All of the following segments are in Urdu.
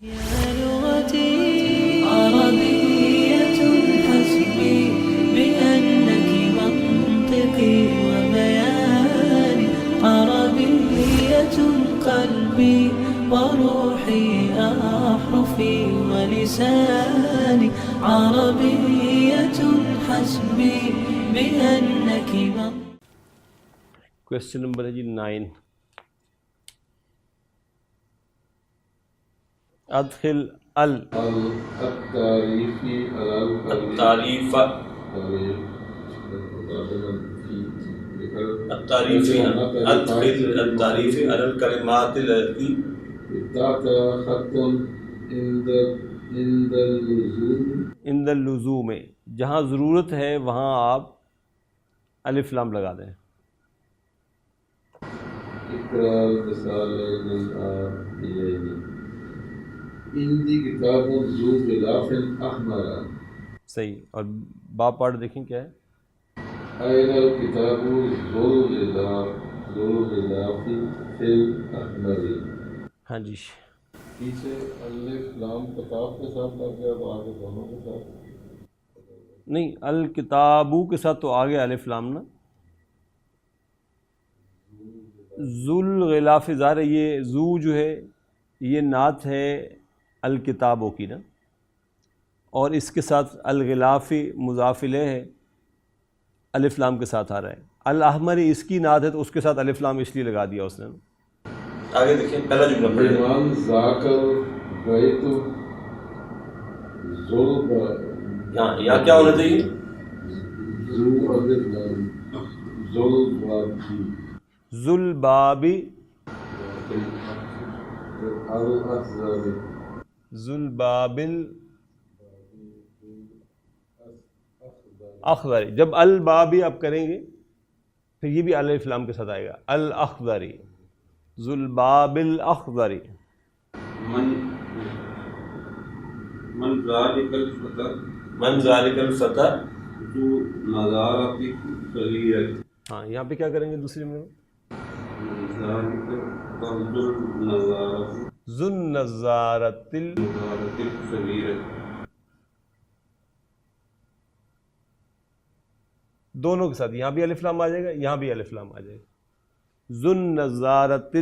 يا لغتي عربية حسبي بأنك منطقي وبياني عربية قلبي وروحي أحرفي ولساني عربية حسبي بأنك منطقي. Question number 9. ادخل التعريف ادخل التعريف على الكلمات التي تحت خط عند اللزوم جہاں ضرورت ہے وہاں آپ الف لام لگا دیں. اقرار مثال اندی کتاب ذو غلاف احمر. صحیح. اور با پارٹ دیکھیں کیا ہے. این الکتاب ذو غلاف الاحمر. ہاں جی. پیچھے الف لام کتاب کے ساتھ لگ گیا تو آگے دونوں کے ساتھ نہیں. الکتابو کے ساتھ تو آگے الف لام نا. ذل غلاف ظاہر ہے یہ ذو جو ہے یہ نعت ہے الکتابوں کی نا، اور اس کے ساتھ الغلافی مضاف الیہ ہے الف لام کے ساتھ آ رہا ہے. الاحمر اس کی نعت ہے تو اس کے ساتھ الف لام اس لیے لگا دیا اس نے. آگے دیکھیں پہلا جملہ پڑھیں. لمن ذاکر بیت ذل. ہاں یہاں کیا ہونا چاہیے؟ ذل بابی ذل بابل اخضری. جب البابی آپ کریں گے پھر یہ بھی الف لام کے ساتھ آئے گا. الاخضری ذل بابل اخضری. من ذالک الفتى ذو نضارۃ صغیرۃ. ہاں یہاں پہ کیا کریں گے دوسری میں؟ ذو النضارۃ الصغیرۃ. دونوں کے ساتھ یہاں بھی الف لام آ جائے گا یہاں بھی الف لام آ جائے گا. ذو النضارۃ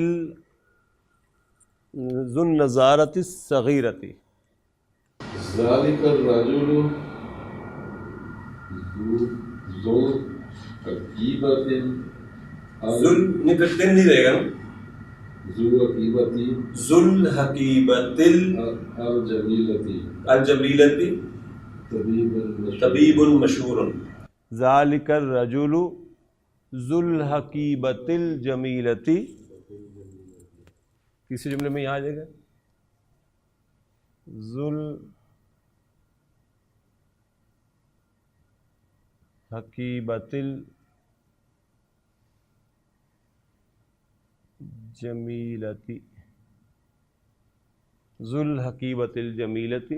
الصغیرۃ. ذالک الرجل ذو حقیبۃ. ذل نہیں رہے گا نا. ذو حقیبۃ ذل حقیبۃ الجمیلۃ طبیب مشہور. ذالک الرجل ذو الحقیبۃ الجمیلۃ. تیسرے جملے میں یہاں آ جائے گا ذو الحقیبۃ الجمیلۃ. ذو الحقیبۃ الجمیلۃ.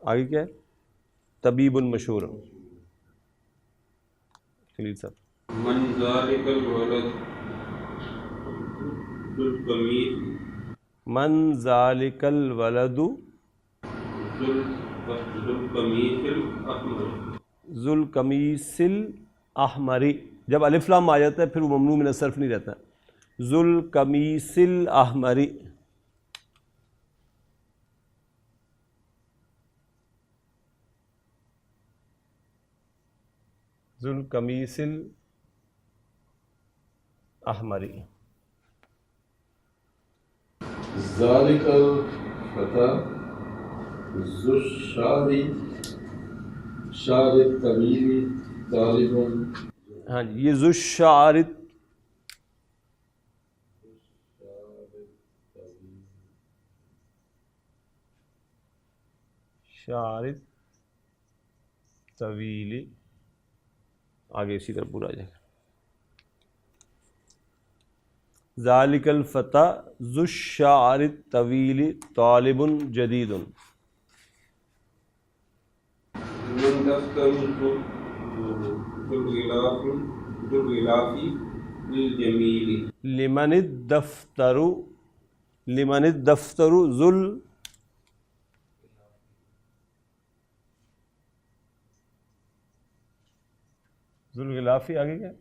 آگے کیا ہے؟ طبیب مشہور. خلیل صاحب. من ذالک الولد ذو القمیص. من ذالک الولد ذو القمیص الاحمر. ذو القمیص الاحمر. جب الف لام آ جاتا ہے پھر وہ ممنوع من الصرف نہیں رہتا. ذو القمیص الاحمر. ذو القمیص الاحمر. ذالک الفتى ذو الشعر الطویل طالب. ہاں جی یہ ذو الشعر طویل. آگے اسی طرح پورا آ جائے گا. ذالک الفتى ذو الشعر الطویل طالب جدید. لمن الدفتر لمن الدفتر ذل ذوالغلافی آگے کیا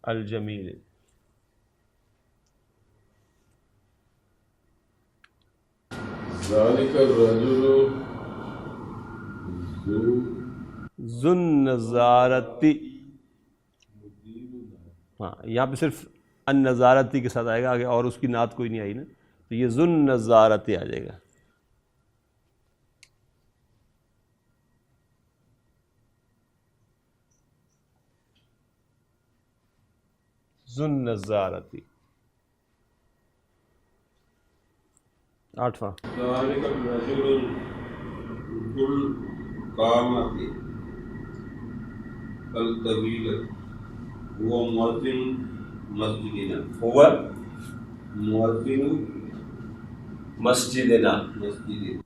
الجمیل. ذالک الرجل ذو النضارتی. ہاں یہاں پہ صرف النضارتی کے ساتھ آئے گا، آگے اور اس کی نعت کوئی نہیں آئی نا، تو یہ ذو النضارتی آ جائے گا. ذو النضارتی. آٹھواں ذالک الرجل ذو القامۃ الطویلۃ هو مؤذن مسجدنا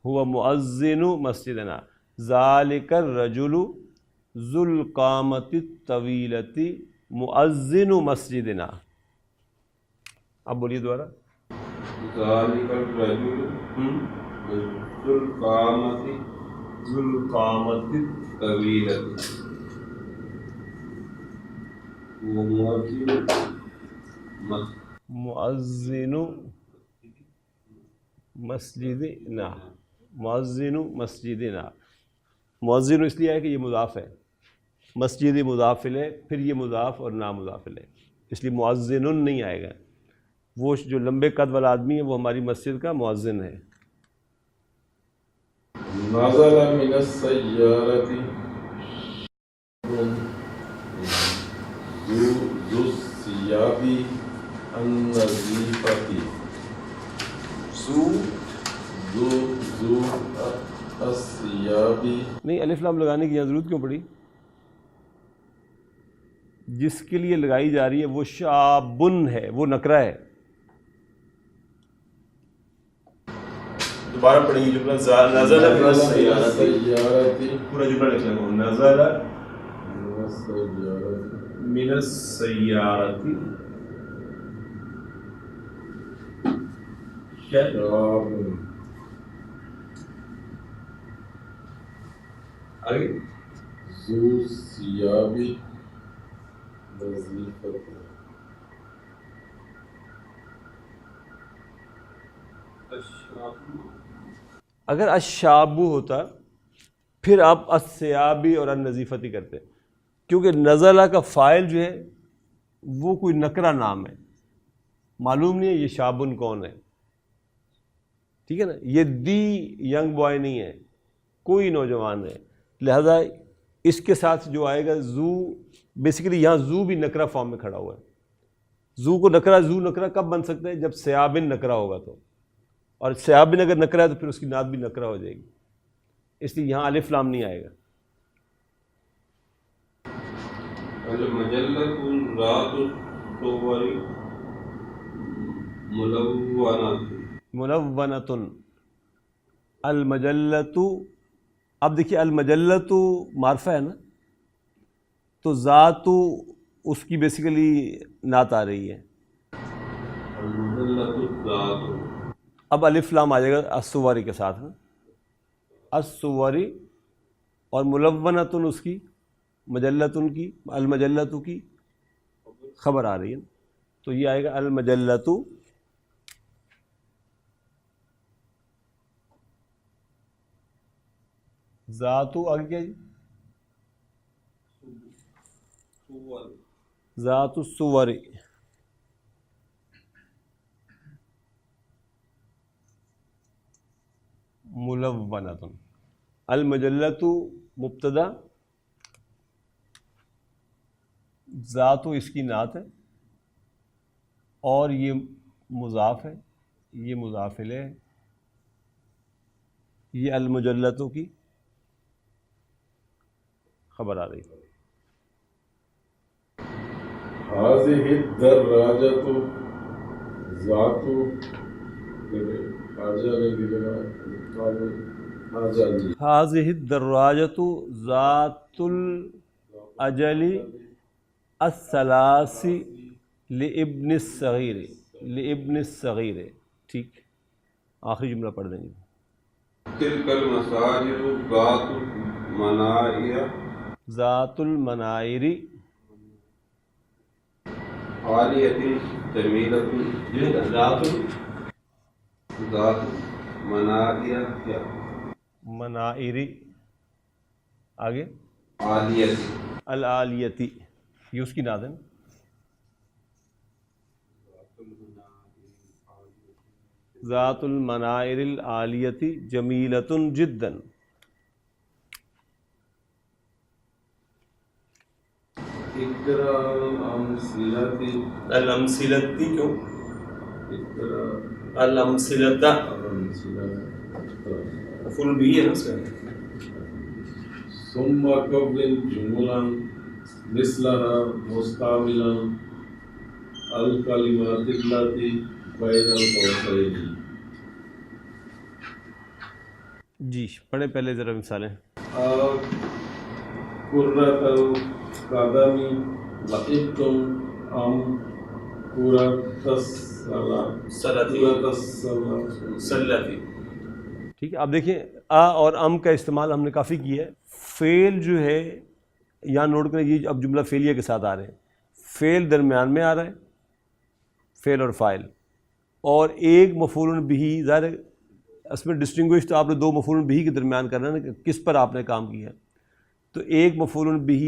هو مؤذن مسجدنا. ذالک الرجل ذو القامۃ الطویلۃ مؤذن مسجدنا. اب بولیے دوبارہ. ذالک الرجل ذو القامۃ الطویلۃ هو مؤذن مسجدنا. مؤذن مسجدنا. مؤذن اس لیے ہے کہ یہ مضاف ہے، مسجد مضاف ہے، پھر یہ مضاف اور نامضاف ہے، اس لیے مؤذن نہیں آئے گا. وہ جو لمبے قد والا آدمی ہے وہ ہماری مسجد کا مؤذن ہے. نزل من السیارۃ ذو الثیاب النظیفۃ. ذو الثیاب نہیں، الف لام لگانے کی یہاں ضرورت کیوں پڑی؟ جس کے لیے لگائی جا رہی ہے وہ شابن ہے، وہ نکرہ ہے. دوبارہ پڑھیں گے جملہ. نزل من السیارۃ، پورا جملہ لکھ لیں. نزل من السیارۃ شاب آگے ذو الثیاب نظیفۃ. اگر الشابو ہوتا پھر آپ الثیابی اور النظیفتی کرتے، کیونکہ نزلہ کا فاعل جو ہے وہ کوئی نکرہ نام ہے، معلوم نہیں ہے یہ شابن کون ہے. ٹھیک ہے نا، یہ دی ینگ بوائے نہیں ہے، کوئی نوجوان ہے. لہذا اس کے ساتھ جو آئے گا زو، بیسیکلی یہاں زو بھی نکرہ فارم میں کھڑا ہوا ہے. زو کو نکرہ، زو نکرہ کب بن سکتا ہے؟ جب سیابن نکرہ ہوگا تو، اور سیابن اگر نکرہ ہے تو پھر اس کی نعت بھی نکرہ ہو جائے گی، اس لیے یہاں الف لام نہیں آئے گا. المجلۃ ذات الصور ملونۃ. المجلۃ، اب دیکھیے المجلۃ معرفہ ہے نا، تو ذات اس کی بیسیکلی نعت آ رہی ہے. المجلۃ ذات، اب الف لام آ جائے گا الصوری کے ساتھ نا، الصوری، اور ملونۃ اس کی، مجلۃ کی، المجلۃ کی خبر آ رہی ہے، تو یہ آئے گا المجلۃ ذات. آگے کیا جی؟ ذات الصور. ملونۃ. المجلۃ مبتدا، ذات اس کی نعت ہے، اور یہ مضاف ہے، یہ مضاف الیہ ہے، یہ المجلۃ کی خبر آ رہی ہے. هذه الدراجۃ ذات هذه الدراجۃ ذات الاجل الثلاث لابن الصغیر، لابن الصغیر، ٹھیک، آخری جملہ پڑھ دیں گے. تلک المساجد ذات المنائر ذات المنائر عالیۃ جمیلۃ ذات منائر کیا منائر، آگے عالیۃ العالیتی، یہ اس کی نعت ہے نا. ذات المنائر العالیتی جمیلۃ جدا. اقرا الامثلۃ الامثلتی کیوں؟ اقرا الامثلۃ الامثلۃ فل بھی ہے نا اس میں. ثم قبل جملا مثلها مستعملا الکلمات التي بین القوسین. جی پڑھیں پہلے ذرا مثالیں. قرۃ القدم لعبتم ام قرۃ سلتی. ٹھیک ہے، اب دیکھیں آ اور ام کا استعمال ہم نے کافی کیا ہے. فعل جو ہے یہاں نوٹ کریں، یہ اب جملہ فعلیہ کے ساتھ آ رہے ہیں. فعل درمیان میں آ رہا ہے، فعل اور فاعل، اور ایک مفعول بہ. ظاہر ہے اس میں ڈسٹنگوش تو آپ نے دو مفعول بہ کے درمیان کرنا ہے نا، کہ کس پر آپ نے کام کیا. تو ایک مفعول بہ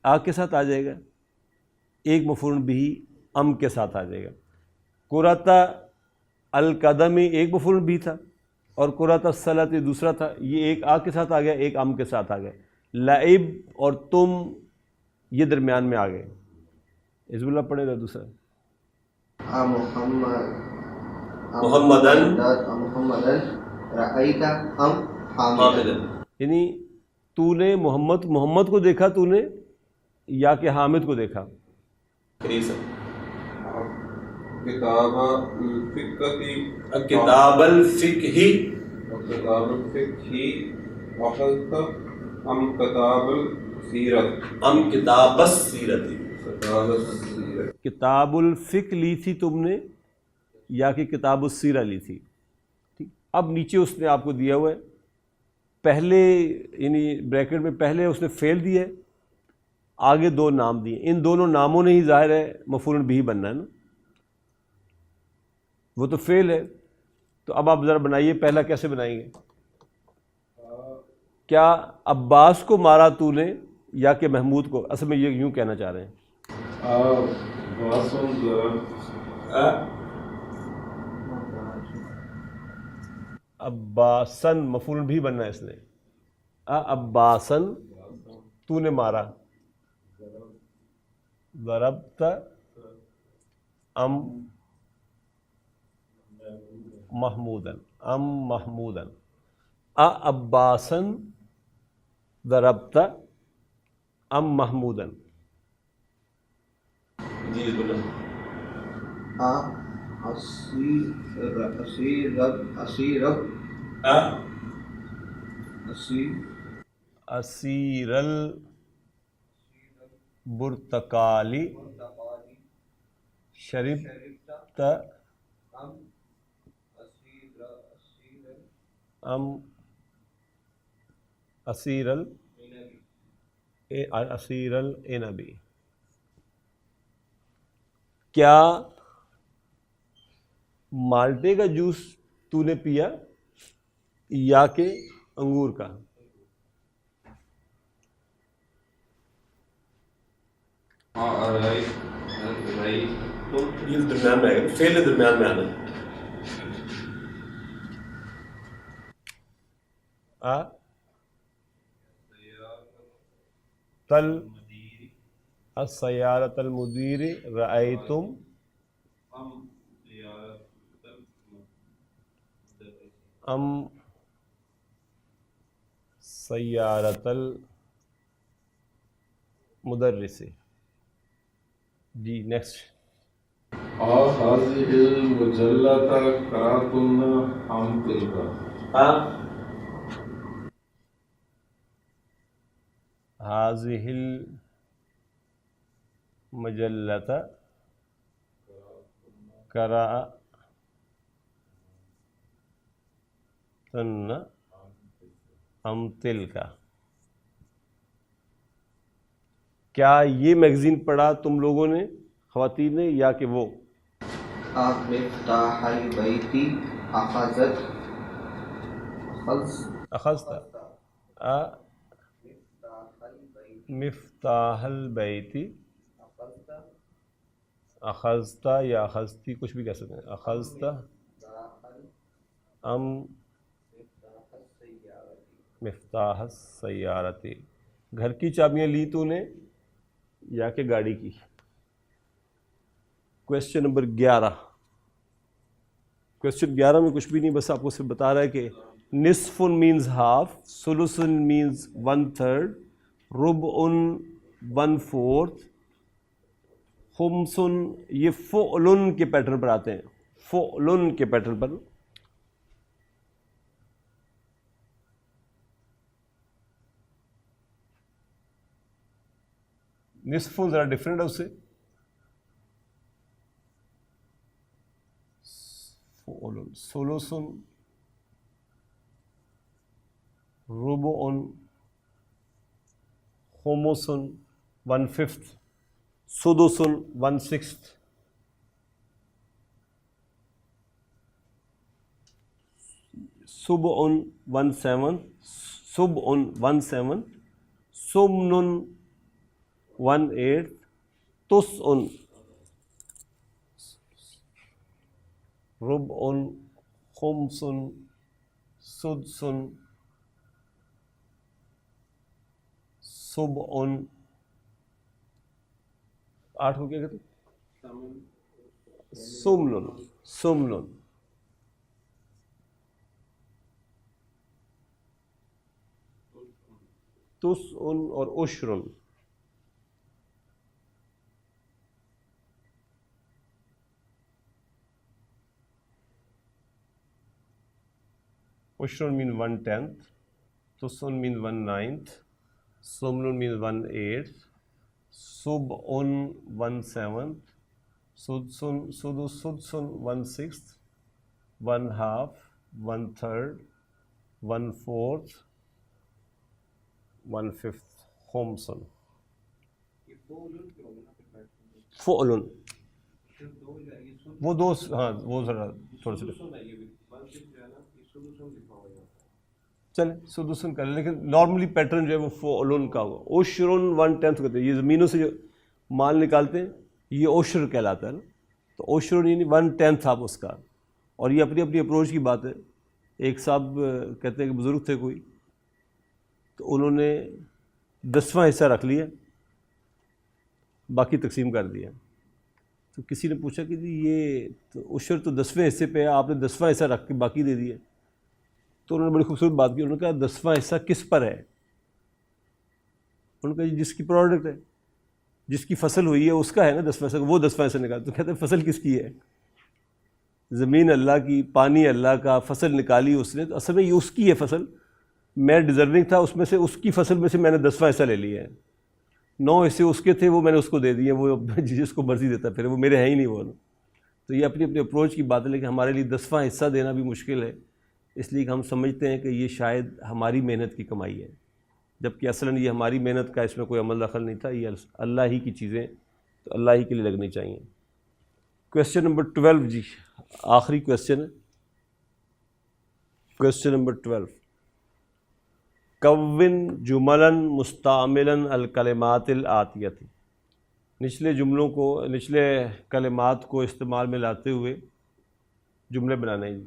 آ کے ساتھ آ جائے گا، ایک مفعول بہ ام کے ساتھ آ جائے گا. قرۃ القدم ایک مفعول بہ تھا، اور قرۃ الصلاۃ دوسرا تھا. یہ ایک آ کے ساتھ آ گیا، ایک ام کے ساتھ آ گیا. لعب اور تم یہ درمیان میں آ گئے. حزب اللہ پڑھے گا دوسرا. محمدن رأیت ام حامدا. یعنی تو نے محمد کو دیکھا تو نے، یا کہ حامد کو دیکھا. کتاب الفقہ کتاب الفقہ کتاب الفقہ اخذت ام کتاب السیرت ام کتاب السیرت. کتاب السیرت. کتاب الفقہ لی تھی تم نے، یا کہ کتاب السیرہ لی تھی. ٹھیک، اب نیچے اس نے آپ کو دیا ہوا ہے، پہلے یعنی بریکٹ میں پہلے اس نے فعل دیا ہے، آگے دو نام دیے. ان دونوں ناموں نے ہی ظاہر ہے مفعول بہ بننا ہے نا، وہ تو فعل ہے. تو اب آپ ذرا بنائیے، پہلا کیسے بنائیں گے؟ کیا عباس کو مارا تو نے، یا کہ محمود کو؟ اصل میں یہ یوں کہنا چاہ رہے ہیں. عباسن مفعول بھی بننا ہے اس نے. عباسن تو نے مارا. ضربت ام محمودن. ام محمودن. عباسن ضربت ام محمودن. جی بولو. اسیر البرتقالی شربت ام اسیر العنبی. کیا مالٹے کا جوس تو نے پیا، یا کہ انگور کا؟ یہ درمیان میں آئے گا، فعل درمیان میں آنا ہے. تل السیارۃ المدیر رأیتم ام سیارۃ المدرس. جی نیکسٹ. هذه المجلة قرأتن ام تلك. هذه المجلة قرأ تن امثل کا. کیا یہ میگزین پڑھا تم لوگوں نے خواتین نے یا کہ وہ؟ مفتاح البیت اخذت مفتاح البیت اخذتا یا اخذتی کچھ بھی کہہ سکتے ہیں. اخذتا ام مفتاح السیارتی، گھر کی چابیاں لی تو نے یا کہ گاڑی کی. Question number 11. کویسچن 11 میں کچھ بھی نہیں، بس آپ کو صرف بتا رہا ہے کہ نصفن مینز ہاف، ثلثن مینز 1/3، ربعن 1/4، خمسن یہ فعلن کے پیٹرن پر آتے ہیں، فعلن کے پیٹرن پر. نصفن ذرا ڈفرینٹ ہے اس سے. ثلثن، ربعن، خمسن 1/5، سدسن 1/6، سبعن 1/7، سبعن 1/7، سمنن 1/8، تسعن، ربعن، خمسن، سدسن، سبعن، 8 کو کیا کہتے ہیں؟ سمنن، سمنن. تسعن اور عشرن. عشرن means 1/10، تسعن means 1/9، سمنن means 1/8، سبعن 1/7، سدسن 1/6، 1/2، 1/3، 1/4، 1/5، خمسن. فعلن وہ دو، ہاں وہ ذرا تھوڑا سا چلے سدسن کر لیں، لیکن نارملی پیٹرن جو ہے وہ فعلن کا ہوگا. عشرن 1/10 کہتے ہیں، یہ زمینوں سے جو مال نکالتے ہیں یہ عشر کہلاتا ہے نا. تو عشرن یعنی 1/10 آپ اس کا. اور یہ اپنی اپنی اپروچ کی بات ہے. ایک صاحب کہتے ہیں کہ بزرگ تھے کوئی، تو انہوں نے 10واں حصہ رکھ لیا، باقی تقسیم کر دیا. تو کسی نے پوچھا کہ جی یہ تو عشر تو 10ویں حصے پہ ہے، آپ نے 10واں حصہ رکھ کے باقی دے دیا. تو انہوں نے بڑی خوبصورت بات کی. انہوں نے کہا 10واں حصہ کس پر ہے؟ انہوں نے کہا جی جس کی پروڈکٹ ہے، جس کی فصل ہوئی ہے اس کا ہے نا 10واں حصہ، وہ 10واں حصہ نکال. تو کہتے ہیں فصل کس کی ہے؟ زمین اللہ کی، پانی اللہ کا، فصل نکالی اس نے، تو اصل میں یہ اس کی ہے فصل. میں ڈیزرونگ تھا، اس میں سے اس کی فصل میں سے میں نے 10واں حصہ لے لیا ہے. 9 حصے اس کے تھے، وہ میں نے اس کو دے دیے، وہ جس کو مرضی دیتا پھر، وہ میرے ہیں ہی نہیں وہ. تو یہ اپنی اپنی اپروچ کی بات ہے، لیکن ہمارے لیے 10واں حصہ دینا بھی مشکل ہے، اس لیے کہ ہم سمجھتے ہیں کہ یہ شاید ہماری محنت کی کمائی ہے، جبکہ اصلاً یہ ہماری محنت کا اس میں کوئی عمل دخل نہیں تھا. یہ اللہ ہی کی چیزیں تو اللہ ہی کے لیے لگنی چاہیے. کویسچن نمبر 12 جی، آخری کویسچن ہے. Question number 12. کون جملاً مستعملاً الکلمات الآتیۃ. نچلے جملوں کو، نچلے کلمات کو استعمال میں لاتے ہوئے جملے بنانے ہیں.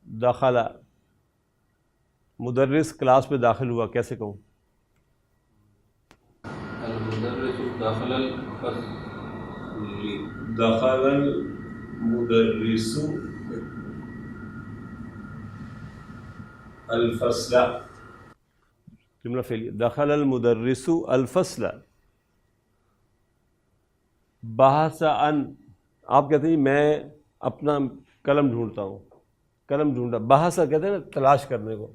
دخل، مدرس کلاس میں داخل ہوا، کیسے کہوں؟ المدرس دخل الفصل. دخل المدرس الفصل. جملہ فعلیہ. دخل المدرس الفصل. بحث عن، آپ کہتے ہیں میں اپنا قلم ڈھونڈتا ہوں، قلم ڈھونڈا. بحث کہتے ہیں نا تلاش کرنے کو.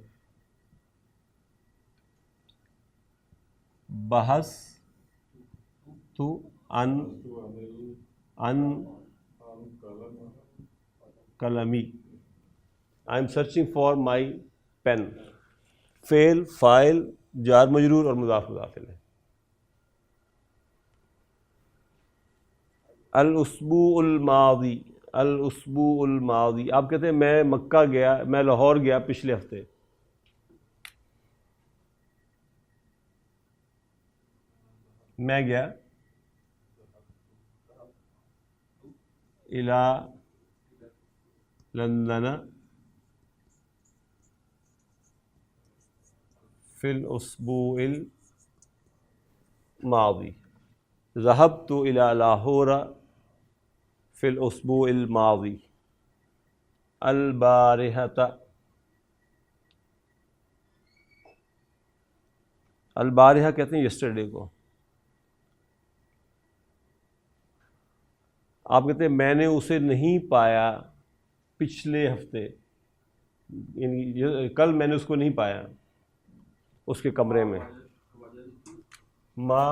بحث تو عن قلمی. I'm searching for my pen. فعل فاعل جار مجرور اور مضاف مضاف الیہ. الاسبوع الماضی. الاسبوع الماضی آپ کہتے ہیں میں مکہ گیا، میں لاہور گیا پچھلے ہفتے. میں گیا الی لندن فی الاسبوع الماضی. ذهبت الی لاہور فی الاسبوع الماضی. البارحۃ. البارحہ کہتے ہیں یسٹرڈے کو. آپ کہتے ہیں میں نے اسے نہیں پایا پچھلے ہفتے، یعنی کل میں نے اس کو نہیں پایا اس کے کمرے میں. ما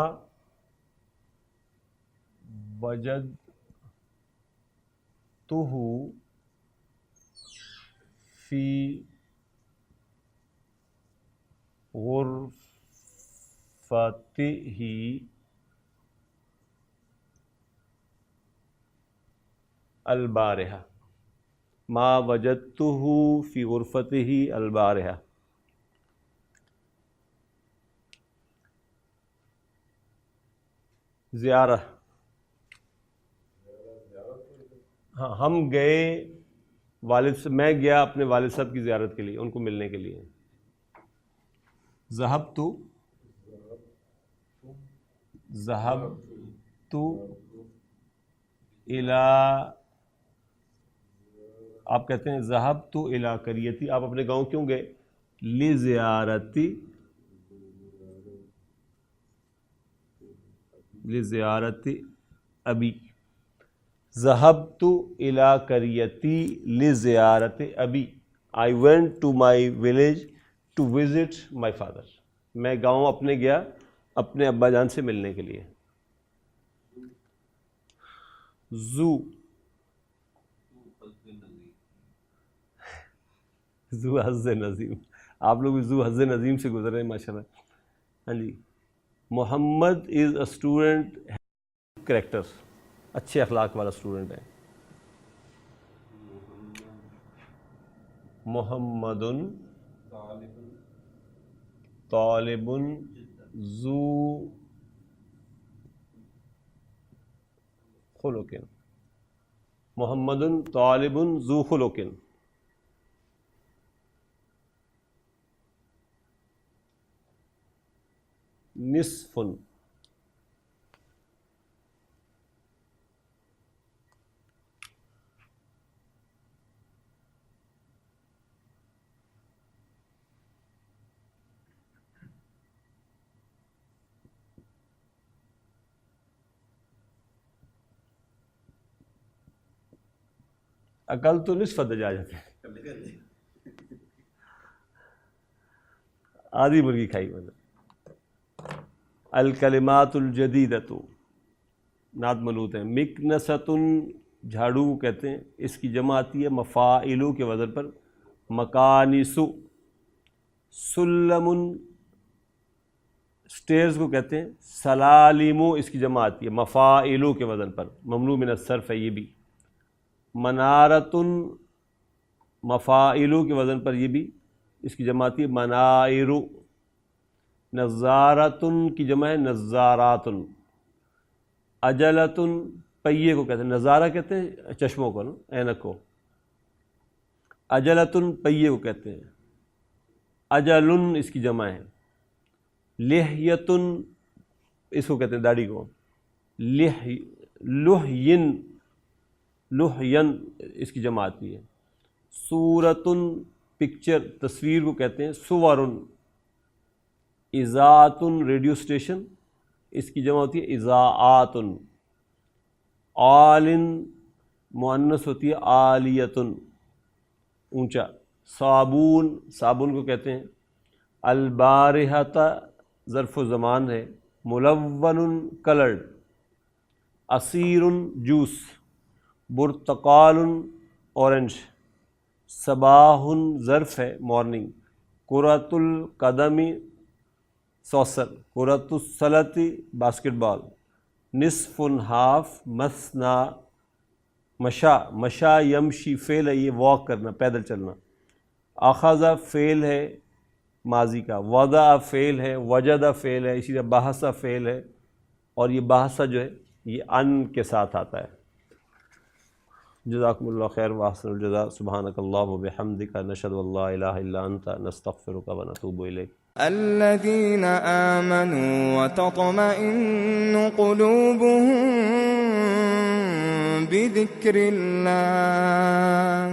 وجدتہ فی غرفتہ البارحہ. ما وجدتہ فی غرفتہ البارحہ. زیارہ. ہاں ہم گئے والد سے، میں گیا اپنے والد صاحب کی زیارت کے لیے، ان کو ملنے کے لیے. ذهبت الی، آپ کہتے ہیں ذهبت الی قریتی. آپ اپنے گاؤں کیوں گئے؟ لزیارتی ابی. ذهبت الی قریتی لزیارت ابی. I went to my village to visit my father. میں گاؤں اپنے گیا اپنے ابا جان سے ملنے کے لیے. زو حظ نظیم. آپ لوگ ذو حظ نظیم سے گزر رہے ہیں ماشاء اللہ. ہاں جی. محمد از اے اسٹوڈنٹ کریکٹر، اچھے اخلاق والا اسٹوڈنٹ ہے. محمد طالب ذو خلق. محمد طالب ذو خلق. نصف. عقل تو نصف دجاج ہے، آدھی مرغی کھائی میں نے. الکلمات الجدیدۃ نعت منعوت ہیں. مکنست جھاڑو کو کہتے ہیں، اس کی جمع آتی ہے مفاعلو کے وزن پر مکانس. سلم اسٹیئرز کو کہتے ہیں سلالم، اس کی جمع آتی ہے مفاعلو کے وزن پر ممنوع من الصرف ہے یہ بھی. منارۃ مفاعلو کے وزن پر یہ بھی، اس کی جمع آتی ہے منائر. نظارۃ کی جمع ہے نظارات. اجلۃ پہیے کو کہتے ہیں، نظارہ کہتے ہیں چشموں کو نا، اینک کو. اجلۃ پہیے کو کہتے ہیں. اجل اس کی جمع ہے. لحیۃ اس کو کہتے ہیں داڑھی کو. لحین اس کی جمع آتی ہے. صورۃ پکچر تصویر کو کہتے ہیں صور. اذاعۃ ریڈیو اسٹیشن، اس کی جمع ہوتی ہے اذاعات. عال مؤنث ہوتی ہے عالیۃ اونچا. صابون صابن کو کہتے ہیں. البارحۃ ظرف و زمان ہے. ملون کلرڈ. عصیر جوس. برتقال اورنج، صباح ظرف ہے مارننگ، کرۃ القدم سوسر، کرۃ السلۃ باسکٹ بال، نصف ہاف، مثنا مشا، مشا یمشی فعل ہے یہ واک کرنا پیدل چلنا، اخذ فعل ہے ماضی کا، وضع فعل ہے، وجد فعل ہے، اسی طرح بحث فعل ہے، اور یہ بحث جو ہے یہ ان کے ساتھ آتا ہے۔ جزاکم اللہ خیر واحسن الجزاء، سبحانک اللہم وبحمدک، نشہد ان لا الہ الا انت، نستغفرک ونتوب الیک۔ الذين آمنوا وتطمئن قلوبهم بذكر الله